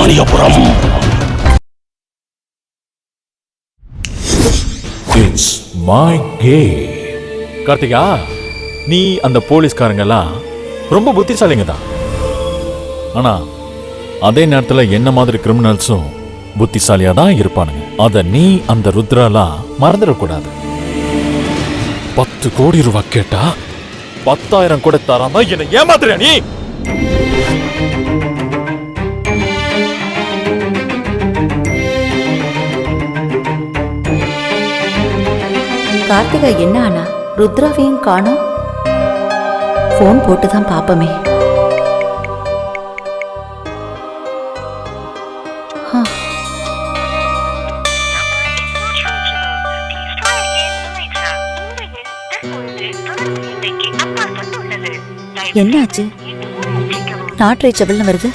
Subramaniapuram. It's my game. Karthika, நீ அந்த போலீஸ்காரங்கெல்லாம் ரொம்ப புத்திசாலிங்க தான். ஆனா அதே நேரத்தில் என்ன மாதிரி கிரிமினல்ஸும் புத்திசாலியா தான் இருப்பானுங்க. அத நீ அந்த ருத்ராலாம் மறந்துடக்கூடாது. 10 கோடி ரூபாய் கேட்டா 10,000 கூட தராம என்ன ஏமாத்துறியா நீ? கார்த்திகா என்ன ஆனா? ருத்ராவையும் காணோம். போன் போட்டுதான் பாப்பமே. என்னாச்சு? நாட் ரீச்சபிள்னு வருது.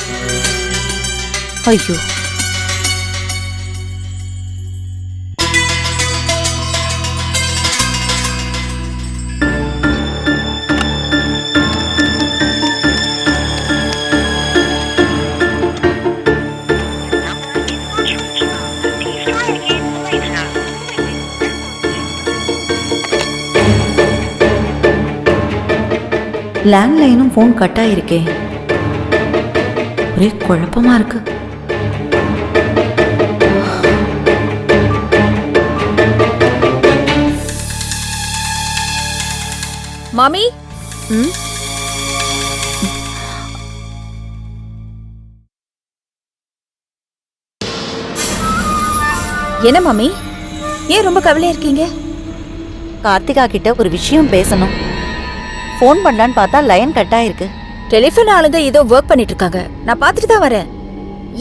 ஐயோ, லேண்ட்லைனும் போன் கட் ஆயிருக்கே. ஒரே குழப்பமா இருக்கு. மாமி, என்ன மாமி, ஏன் ரொம்ப கவலையா இருக்கீங்க? கார்த்திகா கிட்ட ஒரு விஷயம் பேசணும். போன் பண்ணலான்னு பார்த்தா லைன் கட் ஆயிருக்கு. டெலிபோன் ஆளுங்க ஏதோ ஒர்க் பண்ணிட்டு இருக்காங்க. நான் பார்த்துட்டு தான் வரேன்.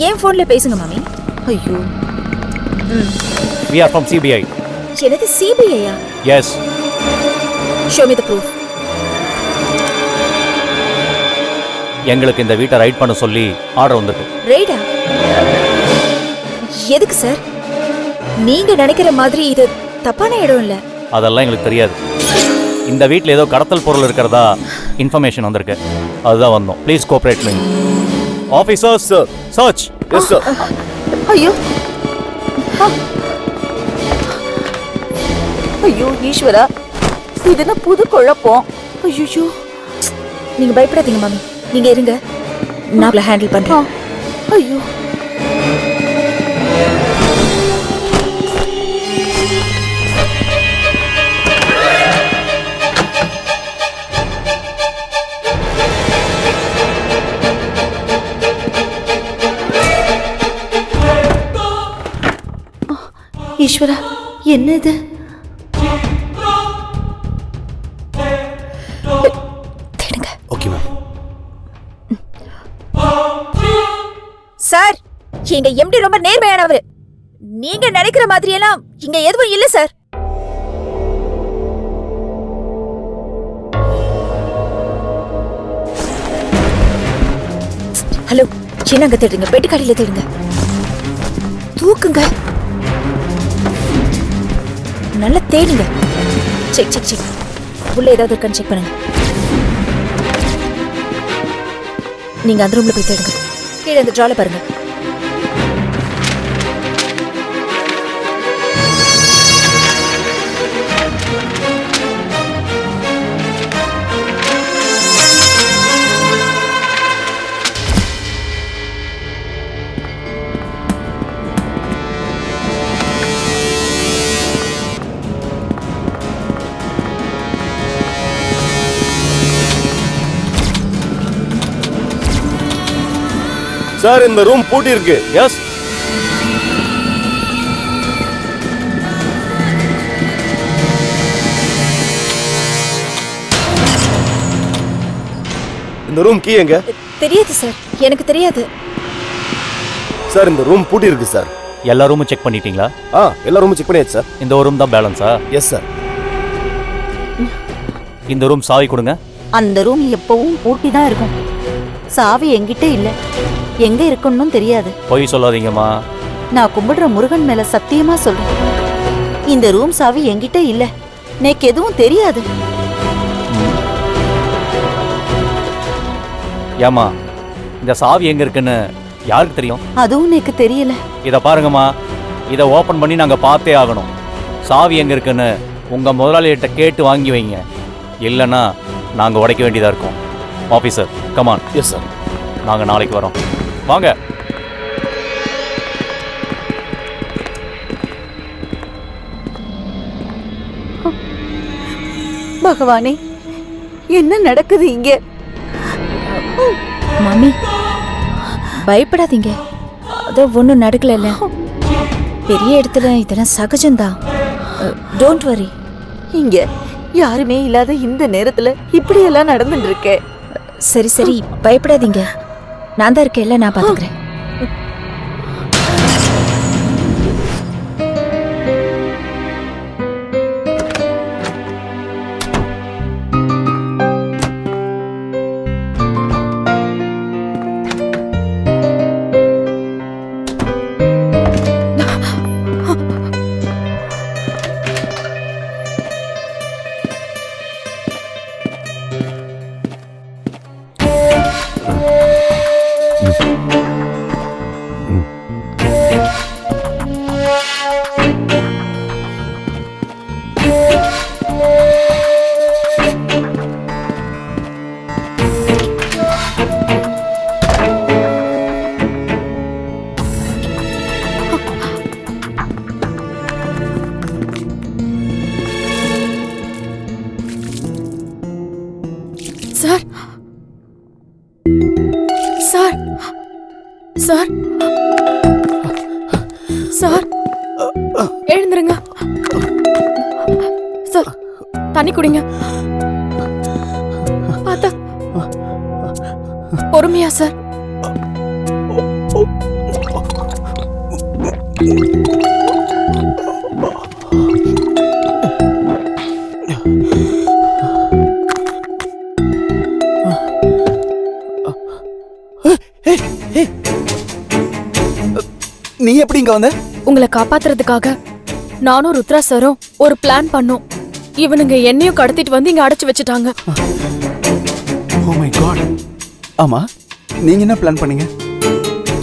ஏன் போன்ல பேசுங்க மாமி. ஐயோ, We are from CBI. என்னது சிபிஐயா? Yes. Show me the proof. எங்களுக்கு இந்த வீட்டை ரைட் பண்ண சொல்லி ஆர்டர் வந்திருக்கு. ரைடா? எதுக்கு சார்? நீங்க நினைக்கிற மாதிரி இது தப்பான இடம் இல்ல. அதெல்லாம் எங்களுக்கு தெரியாது. இந்த வீட்டில் ஏதோ கடத்தல் பொருள் இருக்கிறதா இன்ஃபர்மேஷன் வந்திருக்கு. அதுதான் வந்தோம். Please cooperate me. Officers, sir, search. Yes sir. ஐயோ, ஐயோ ஈஸ்வரா, இது என்ன புது குழப்பம்? ஐயோ, நீங்க பயப்படாதீங்க மாமி. நீங்க இருங்க, நான் ஹேண்டில் பண்றேன். ஐயோ, ஈஸ்வரா, என்ன இது? தேடுங்க. Okay ma'am. சார், எங்க எம்டி ரொம்ப நேர்மையானவர். நீங்க நினைக்கிற மாதிரி எல்லாம் இங்க எதுவும் இல்ல சார். ஹலோ, என்னங்க தேடுங்க? பெட்டுக்கடையில தேடுங்க. தூக்குங்க, நல்லா தேடுங்க. Check check check. உள்ள ஏதாவது இருக்கான்னு செக் பண்ணுங்க. நீங்க அந்த ரூம்ல போய் தேடுங்க. கீழே அந்த ட்ரால பாருங்க. சார், இந்த ரூம் பூட்டி இருக்கு. எஸ். இந்த ரூம் கீ எங்க? தெரியாது சார், எனக்கு தெரியாது. சார், இந்த ரூம் பூட்டி இருக்கு சார். எல்லா ரூமும் செக் பண்ணிட்டீங்களா? எல்லா ரூமும் செக் பண்ணியாச்சு சார். இந்த ஒரு ரூம் தான் பேலன்ஸா? Yes sir. இந்த ரூம் சாவி கொடுங்க. அந்த ரூம் எப்பவும் பூட்டி தான் இருக்கும். சாவி என்கிட்ட இல்ல. எங்க இருக்குன்னு தெரியாது. பொய் சொல்லாதீங்கம்மா. நான் கும்பிடுற முருகன் மேல சத்தியமா சொல்றேன், இந்த ரூம் சாவி என்கிட்ட இல்ல. எனக்கு எதுவும் தெரியாது. ஏமா, இந்த சாவி எங்க இருக்குன்னு யாருக்கு தெரியும்? அதுவும் எனக்கு தெரியல. இதை பாருங்கம்மா, இதை ஓப்பன் பண்ணி நாங்கள் பார்த்தே ஆகணும். சாவி எங்கே இருக்குன்னு உங்கள் முதலாளிகிட்ட கேட்டு வாங்கி வைங்க, இல்லைன்னா நாங்கள் உடைக்க வேண்டியதாக இருக்கும். Officer come on. Yes sir. நாங்கள் நாளைக்கு வரோம், வாங்க. பகவானே, என்ன நடக்குது இங்க? மம்மி பயப்படாதீங்க, அது ஒன்றும் நடக்கல. பெரிய இடத்துல இதெல்லாம் சகஜம்தான். Don't worry. இங்க யாருமே இல்லாத இந்த நேரத்துல இப்படி எல்லாம் நடந்துட்டு இருக்கே. சரி சரி, பயப்படாதீங்க, நான் தான் இருக்கேன்ல, நான் பாத்துக்கிறேன். சார் சார் சார் சார், எழுந்துருங்க சார், தண்ணி குடிங்க. பார்த்தா பொறுமையா சார். நீ எப்படி இங்க வந்த? உங்களை காப்பாத்துறதுக்காக நானும் ருத்ரா சாரும் ஒரு பிளான் பண்ணோம். இவனுங்க என்னையும் கடத்திட்டு வந்து இங்க அடைச்சு வச்சுட்டாங்க. Oh my God. ஆமா, நீங்க என்ன பிளான் பண்ணீங்க?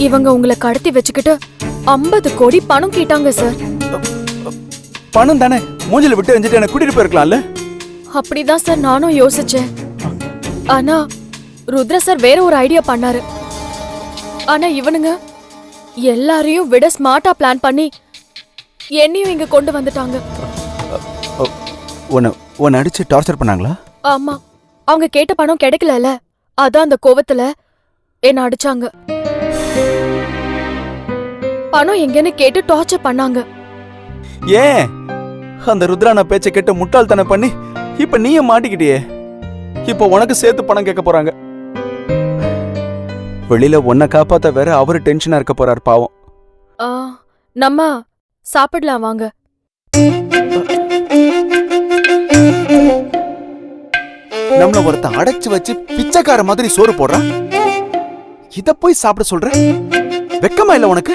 இவங்க உங்களை கடத்தி வச்சுக்கிட்டு 50 கோடி பணம் கேட்டாங்க சார். பணம் தானே, மூஞ்சில விட்டு எஞ்சிட்டு என்ன கூட்டிட்டு போயிருக்கலாம்ல? அப்படிதான் சார் நானும் யோசிச்சேன். ஆனா ருத்ரா சார் வேற ஒரு ஐடியா பண்ணாரு. ஆனா இவனுங்க எல்லாரையும் விட ஸ்மார்ட்டா பிளான் பண்ணி என்னையும் இங்க கொண்டு வந்துட்டாங்க. உன்னை அடிச்சு டார்ச்சர் பண்ணாங்களா? ஆமா, அவங்க கேட்ட பணம் கிடைக்கல, அதான் அந்த கோவத்துல என்ன அடிச்சாங்க. பணம் எங்கன்னு கேட்டு டார்ச்சர் பண்ணாங்க. ஏன் அந்த ருத்ரான பேச்சை கேட்டு முட்டாள்தனம் பண்ணி இப்ப நீயே மாட்டிக்கிட்டியே. இப்ப உனக்கு சேர்த்து பணம் கேட்க போறாங்க. வெளியில உன்னை காப்பாத்த வேற அவரு டென்ஷனா இருக்க போறாரு பாவம். நம்ம சாப்பிடலாம் வாங்க. நம்மள ஒருத்தன் அடைச்சு வச்சு பிச்சைக்கார மாதிரி சோறு போடுறான். இத போய் சாப்பிட சொல்ற? வெக்கமா இல்ல உனக்கு?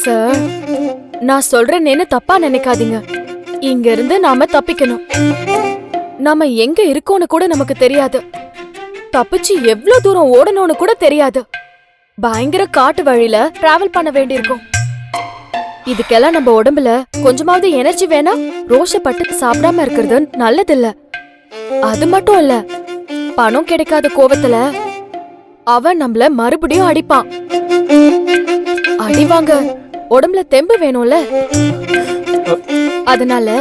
சார், நான் சொல்றேன்னு தப்பா நினைக்காதீங்க. இங்க இருந்து நாம தப்பிக்கணும். நாம எங்க இருக்கோம்னு கூட நமக்கு தெரியாது. தப்பிச்சு எவ்வளவு தூரம் ஓடணும்னு கூட தெரியாது. பயங்கர காட்டு வழியில டிராவல் பண்ண வேண்டியிருக்கும். இதுக்கெல்லாம் நம்ம உடம்புல கொஞ்சமாவது எனர்ஜி வேணா ரோஷப்பட்டு சாப்பிடாம இருக்கிறது நல்லதில்ல. அது மட்டும் இல்ல, பணம் கிடைக்காத கோவத்துல அவன் நம்மள மறுபடியும் அடிப்பான். அடிவாங்க, உடம்புல தெம்பு வேணும்ல. அதனால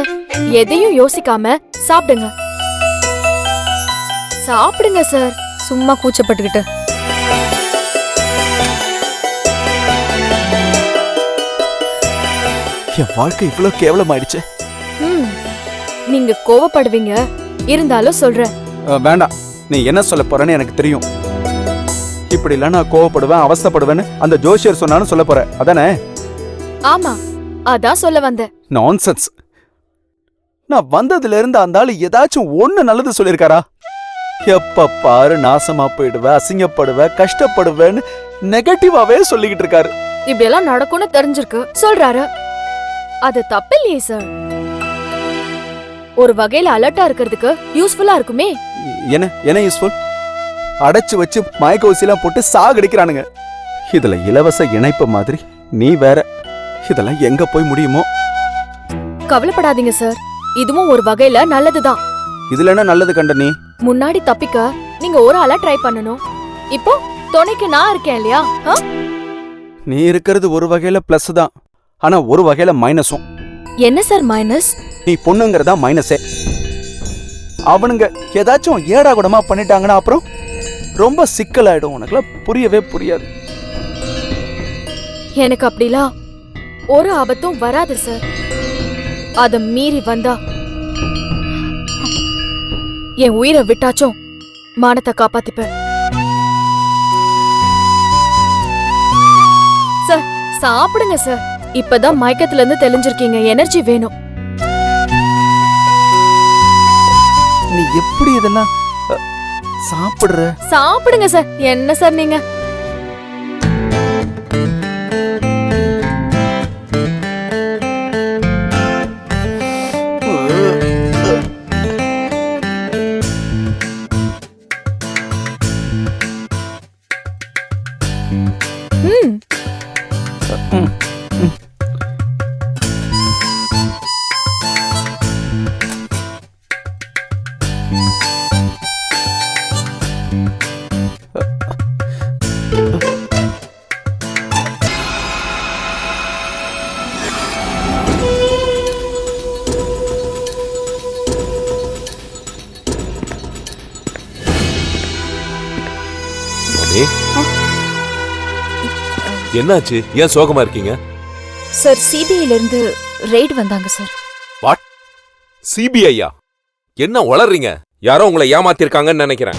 எதையும் யோசிக்காம சாப்பிடுங்க. சாப்பிடுங்க சார், சும்மா கூச்சப்பட்டுக்கிட்டு. என் வாழ்க்கை இவ்வளவு கேவலமாயிடுச்சு. நீங்க கோவப்படுவீங்க, இருந்தாலும் சொல்றேன். வேண்டாம், நீ என்ன சொல்ல போறன்னு எனக்கு தெரியும். இப்படி இல்ல நான் கோவப்படுவேன், அவஸ்தைப்படுவேன்னு அந்த ஜோசியர் சொன்னான்னு சொல்ல போற, அதானே? ஆமா, அதான் சொல்ல வந்தேன். நான்சென்ஸ். நான் வந்ததுல இருந்து அந்த ஆளு ஏதாச்சும் ஒண்ணு நல்லது சொல்லிருக்காரா? எப்ப பாரு நாசமா போயிடுவ, அசிங்கப்படுவ, கஷ்டப்படுவேன்னு நெகட்டிவாவே சொல்லிக்கிட்டு இருக்காரு. இப்படி எல்லாம் நடக்கும்னு தெரிஞ்சிருக்கு சொல்றாரு. அது தப்பில்லையே சார். ஒரு வகையில அலர்ட்டா இருக்கிறதுக்கு யூஸ்ஃபுல்லா இருக்குமே. என்ன யூஸ்ஃபுல்? அடைச்சு வச்சு மயக்க ஊசிலாம் போட்டு சாகடிக்கிறானுங்க. இதுல இலவச இணைப்பு மாதிரி நீ வேற. இதெல்லாம் எங்க போய் முடியுமோ? கவலைப்படாதீங்க சார், இதுவும் ஒரு வகையில நல்லதுதான். இதுல என்ன நல்லது கண்ட நீ? முன்னாடி தப்பிக்க நீங்க ஒரு ஆளா ட்ரை பண்ணணும். இப்போ துணைக்கு நான் இருக்கேன் இல்லையா? நீ இருக்கிறது ஒரு வகையில பிளஸ் தான், ஆனா ஒரு வகையில மைனஸும். என்ன சார் மைனஸ்? நீ பொண்ணுங்கிறதா மைனஸே. அவனுங்க ஏதாச்சும் ஏடா கூடமா பண்ணிட்டாங்கன்னா அப்புறம் ரொம்ப சிக்கலாயிடும். உனக்குலாம் புரியவே புரியாது. எனக்கு அப்படிலாம் ஒரு ஆபத்தும் வராது சார். அத மீறி வந்தா என் உயிரை விட்டாச்சும் மானத்தை காப்பாத்திப்பேன். சார் சாப்பிடுங்க சார், இப்பதான் மயக்கத்துல இருந்து தெளிஞ்சிருக்கீங்க, எனர்ஜி வேணும். நீ எப்படி இதெல்லாம் சாப்பிடுற? சாப்பிடுங்க சார். என்ன சார் நீங்க? என்னாச்சு? ஏன் சோகமா இருக்கீங்க? சார் சிபிஐல இருந்து ரெய்டு வந்தாங்க சார். வாட்? சிபிஐயா? என்ன உளறீங்க? யாரோ உங்களை ஏமாத்திருக்காங்கன்னு நினைக்கிறேன்.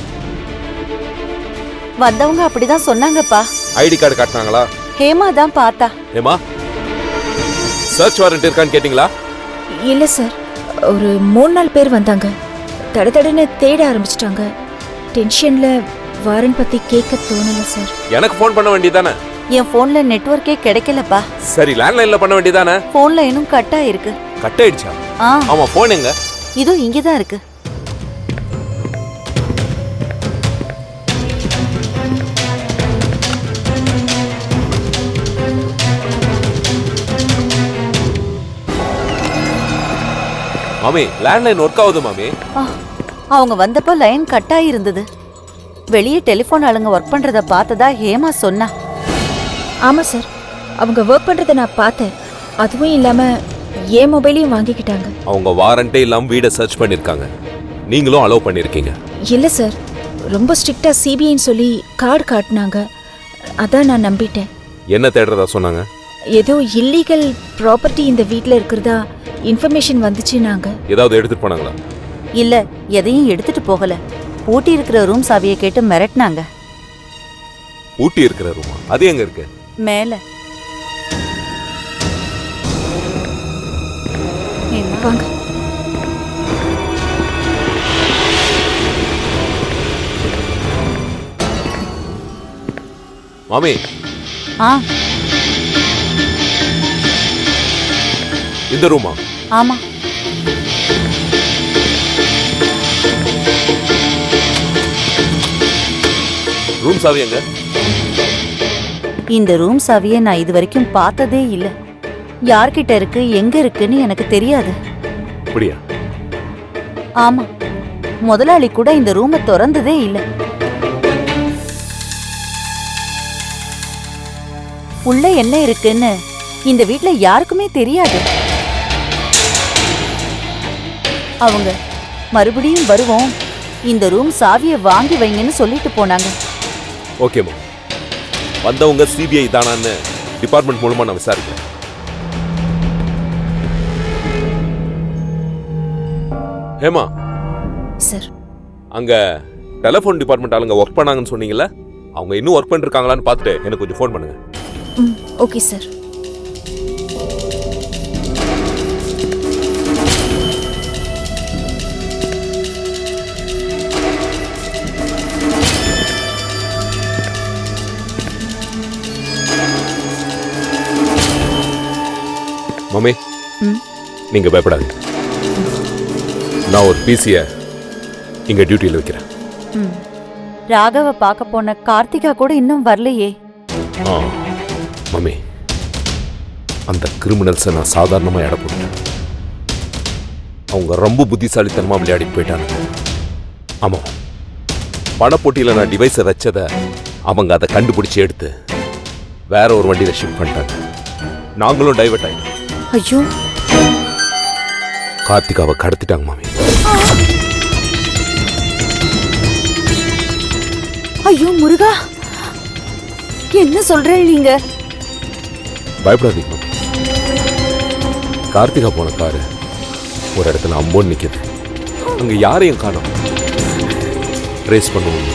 வந்தவங்க அப்படிதான் சொன்னாங்கப்பா. ஐடி கார்டு காட்டினாங்களா? ஹேமா தான் பார்த்தா. ஏமா சர்ச் வாரண்ட் இருக்கான்னு கேட்டிங்களா? இல்ல சார், ஒரு 3-4 பேர் வந்தாங்க. தடதடன்னு தேட ஆரம்பிச்சிட்டாங்க. டென்ஷன்ல வாரண்ட் பத்தி கேட்க தோணல சார். எனக்கு ஃபோன் பண்ண வேண்டியதானே? என் போன்ல நெட்வொர்க்கே கிடைக்கலப்பா. சரி லேண்ட்லைன்ல பண்ண வேண்டியதானே? போன்ல இன்னும் கட் ஆயிருக்கு. கட் ஆயிடுச்சா? ஆ ஆமா, போன் எங்க? இதோ இங்கதான் இருக்கு. மாமி லேண்ட்லைன் ஒர்க் ஆகுது மாமி. அவங்க வந்தப்போ லைன் கட் ஆயிருந்தது. வெளியே டெலிபோன் ஆளுங்க ஒர்க் பண்றத பார்த்ததா ஹேமா சொன்னா. ஆமா சார், அவங்க ஒர்க் பண்றத நான் பார்த்தேன். அதுவும் இல்லாம என் மொபைலையும் வாங்கிக்கிட்டாங்க. அவங்க வாரண்டே இல்லாம வீட சர்ச் பண்ணிருக்காங்க. நீங்களும் அலோவ் பண்ணிருக்கீங்க? இல்ல சார், ரொம்ப ஸ்ட்ரிக்ட்டா சிபிஐன்னு சொல்லி கார்டு காட்டினாங்க. அதான் நான் நம்பிட்டேன். என்ன தேடுறதா சொன்னாங்க? ஏதோ இல்லீகல் ப்ராப்பர்ட்டி இந்த வீட்ல இருக்கிறதா இன்ஃபர்மேஷன் வந்துச்சுனாங்க. ஏதாவது எடுத்துட்டு போனாங்களா? இல்ல, எதையும் எடுத்துட்டு போகல. பூட்டி இருக்கிற ரூம் சாவியை கேட்டு மிரட்டினாங்க. ஊட்டி இருக்கிற ரூமா? அது எங்க இருக்கு? மேல. வாங்க. மாமி ஆ இந்த ரூமா? ஆமா. ரூம் சாவி எங்க? இந்த ரூம் சாவியை நான் இது வரைக்கும் பார்த்ததே இல்ல. யார்கிட்ட இருக்கு, எங்க இருக்குன்னு எனக்கு தெரியாது. அப்படியா? ஆமா, முதலாளி கூட இந்த ரூமை திறந்ததே இல்ல. உள்ள என்ன இருக்குன்னு இந்த வீட்ல யாருக்குமே தெரியாது. அவங்க மறுபடியும் வருவோம், இந்த ரூம் சாவியை வாங்கி வைங்கன்னு சொல்லிட்டு போனாங்க. ஓகேமா, வந்தவங்க சிபிஐ தானான்னு டிபார்ட்மெண்ட் மூலமா நான் விசாரிக்கிறேன். ஹேமா சார், அங்க டெலிஃபோன் டிபார்ட்மெண்ட் ஆளுங்க ஒர்க் பண்ணாங்கன்னு சொன்னீங்கல்ல, அவங்க இன்னும் ஒர்க் பண்ணிருக்காங்களான்னு பார்த்துட்டு எனக்கு கொஞ்சம் ஃபோன் பண்ணுங்க. Okay sir. மாமி நீங்க பயப்படாதீங்க. நான் ஒரு பிசிய இங்க டியூட்டியில் வைக்கிறேன். ராகவ பார்க்க போன கார்த்திகா கூட இன்னும் வரலையே. மம்மி, அந்த கிரிமினல்ஸை நான் சாதாரணமாக எடை போட்டேன். அவங்க ரொம்ப புத்திசாலித்தனமாக விளையாடி போயிட்டானுங்க. ஆமாம், பணப்போட்டியில் நான் டிவைஸை வச்சதை அவங்க அதை கண்டுபிடிச்சி எடுத்து வேற ஒரு வண்டியில் ஷிஃப்ட் பண்ணிட்டாங்க. நாங்களும் டைவர்ட் ஆகிட்டோம். ஐயோ, கார்த்திகாவை கடத்திட்டாங்க மாமி. ஐயோ முருகா, என்ன சொல்ற நீங்க? பயப்படாதீங்க மாமி. கார்த்திகா போன காரு ஒரு இடத்துல அம்போன்னு நிற்கிது. அங்கே யாரையும் காணோம். ட்ரேஸ் பண்ணுவோம்.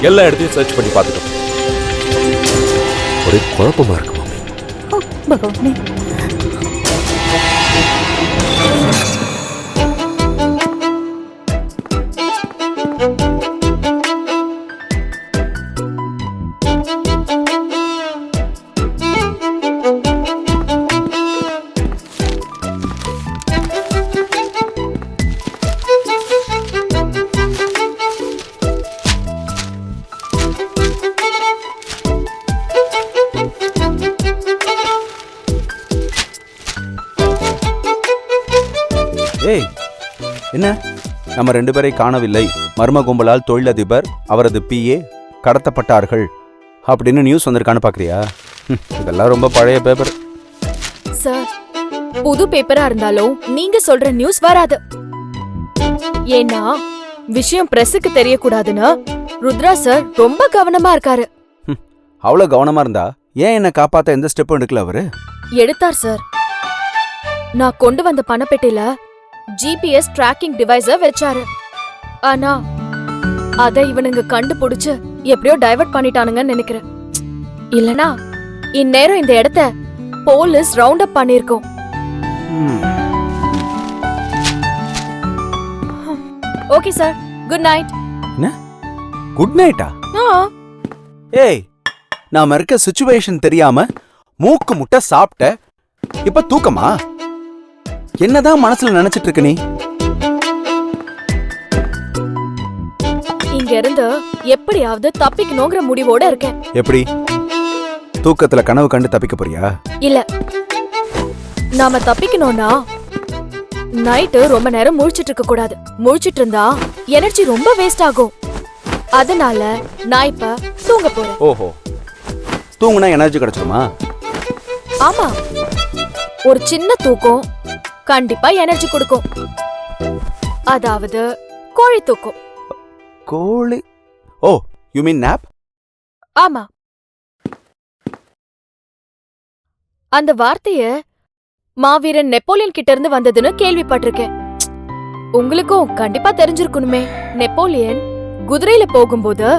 எல்லா இடத்தையும் சர்ச் பண்ணி பார்த்துட்டோம். ஒரே குழப்பமா இருக்கு மாமி. பகவானே, ஏய், என்ன நம்ம 2 பேரை காணவில்லை, மர்ம கும்பலால் தொழிலதிபர் அவரது பிஏ கடத்தப்பட்டார்கள் அப்படின்னு நியூஸ் வந்திருக்கான்னு பாக்குறியா? இதெல்லாம் ரொம்ப பழைய பேப்பர். சார், புது பேப்பரா இருந்தாலும் நீங்க சொல்ற நியூஸ் வராது. ஏன்னா விஷயம் பிரஸுக்கு தெரியக்கூடாதுன்னு ருத்ரா சார் ரொம்ப கவனமா இருக்காரு. அவ்வளவு கவனமா இருந்தா ஏன் என்ன காப்பாத்த எந்த ஸ்டெப்பும் எடுக்கல அவரு? எடுத்தார் சார். நான் கொண்டு வந்த பணப்பெட்டில ஜிபிஎஸ் டிராக்கிங் டிவைஸ வச்சாரு. ஆனா அதை இவனுங்க கண்டுபிடிச்சு எப்படியோ டைவர்ட் பண்ணிட்டானுங்கன்னு நினைக்கிறேன். இல்லனா இந்நேரம் இந்த இடத்த போலீஸ் ரவுண்ட் அப் பண்ணிருக்கோம். Okay sir, good night. என்ன குட் நைட்டா? ஏய், நாம இருக்க சிச்சுவேஷன் தெரியாம மூக்கு முட்டை சாப்பிட்ட, இப்ப தூக்கமா? என்னதான் மனசுல நினைச்சிட்டு இருக்க நீ? இங்க இருந்து எப்படியாவது தப்பிக்கணுங்கிற முடிவோட இருக்கேன். எப்படி? தூக்கத்துல கனவு கண்டு தப்பிக்க போறியா? இல்ல, நாம தப்பிக்கணும்னா நைட்டு ரொம்ப நேரம் முழிச்சிட்டு இருக்க கூடாது. முழிச்சிட்டு இருந்தா எனர்ஜி ரொம்ப வேஸ்ட் ஆகும். அதனால நான் இப்ப தூங்க போறேன். ஓஹோ, தூங்குனா எனர்ஜி கிடைச்சிருமா? ஆமா, ஒரு சின்ன தூக்கம் கண்டிப்பா எனர்ஜி கொடுக்கும். அதாவது கோழி தூக்கம். கோழி? ஓ, யூ மீன் நாப்? ஆமா. அந்த வார்த்தைய மாவீரன் நெப்போலியன் கிட்ட இருந்து வந்ததுன்னு கேள்விப்பட்டிருக்கேன். உங்களுக்கும் கண்டிப்பா தெரிஞ்சிருக்கணுமே. நெப்போலியன் குதிரையில போகும்போது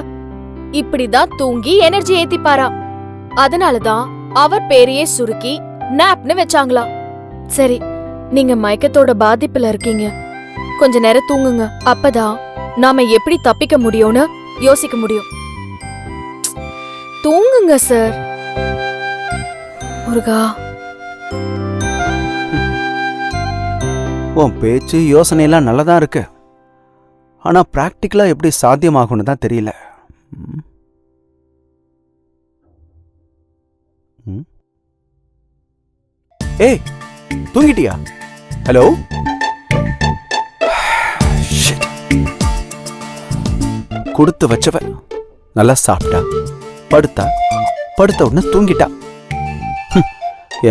இப்படிதான் தூங்கி எனர்ஜி ஏத்திப்பாரா. அதனாலதான் அவர் பேரையே சுருக்கி நாப்னு வச்சாங்களாம். சரி, நீங்க மயக்கத்தோட பாதிப்புல இருக்கீங்க, கொஞ்ச நேரம் தூங்குங்க. அப்பதான் நாம எப்படி தப்பிக்க முடியும்னு யோசிக்க முடியும். தூங்குங்க சார். முருகா, உன் பேச்சு யோசனையெல்லாம் நல்லதா இருக்கு. ஆனா பிராக்டிக்கலா எப்படி சாத்தியமாகும்னு தான் தெரியல. ஏய், தூங்கிட்டியா? ஹலோ, கொடுத்து வச்சவ நல்லா சாப்பிட்டா, படுத்தா, படுத்த உடனே தூங்கிட்டா.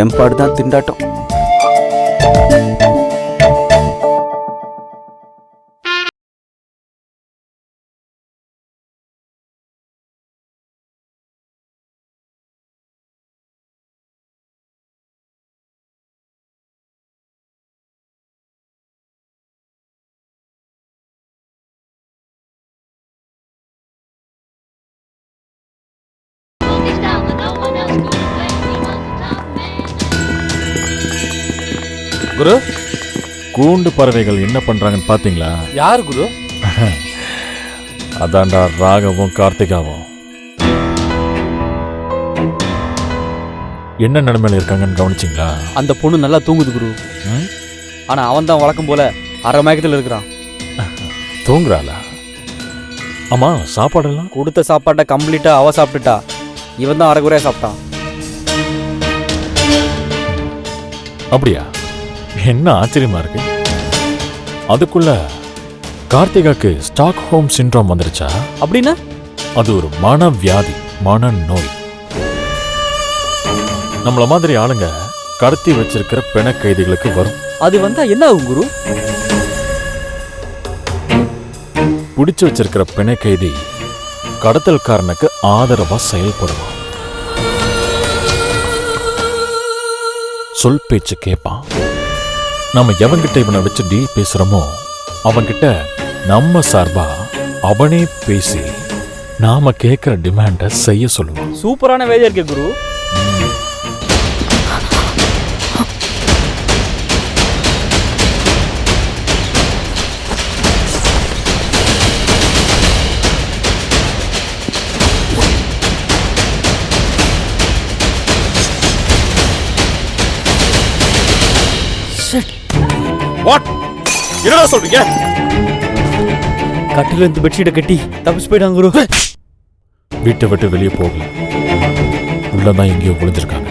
என் பாடுதான் திண்டாட்டம். குரு, கூண்டு பறவைகள் என்ன பண்றாங்கன்னு பாத்தீங்களா? யார் குரு? அதான்டா ராகவும் கார்த்திகாவும். என்ன நிலைமையில இருக்காங்கன்னு கவனிச்சிங்களா? அந்த பொண்ணு நல்லா தூங்குது குரு. ஆனா அவன் தான் வழக்கம் போல அரை மயக்கத்தில் இருக்கிறான். தூங்குறாளா? ஆமா, சாப்பாடெல்லாம் கொடுத்த சாப்பாட்டை கம்ப்ளீட்டா அவ சாப்பிட்டுட்டா. இவன் தான் அரைகுறையாக சாப்பிட்டான். அப்படியா? என்ன ஆச்சரியமா இருக்கு. அதுக்குள்ள கார்த்திகாக்கு ஸ்டாக் ஹோம் சிண்ட்ரோம் வந்துருச்சா? அப்படின்னா அது ஒரு மனவியாதி, மனநோய். நம்மள மாதிரி ஆளுங்க கடத்தி வச்சிருக்கிற பிண கைதிகளுக்கு வரும். அது வந்தா என்ன ஆகும் குரு? பிடிச்சு வச்சிருக்கிற பிணை கைதி கடத்தல்காரனுக்கு ஆதரவா செயல்படுவான். சொல் பேச்சு கேட்பான். நம்ம எவன்கிட்ட இவனை வச்சு டீல் பேசுறோமோ அவன்கிட்ட நம்ம சார்பா அவனே பேசி நாம கேட்கிற டிமாண்ட செய்ய சொல்லுவான். சூப்பரான வேலையா இருக்கே குரு. வாட்? என்னடா சொல்றீங்க? கட்டில இருந்து பெட்ஷீட்டை கட்டி தப்பிச்சு போயிட்டாங்க குரு. வீட்டை விட்டு வெளியே போகல, உள்ளதான் எங்கேயோ விழுந்திருக்காங்க.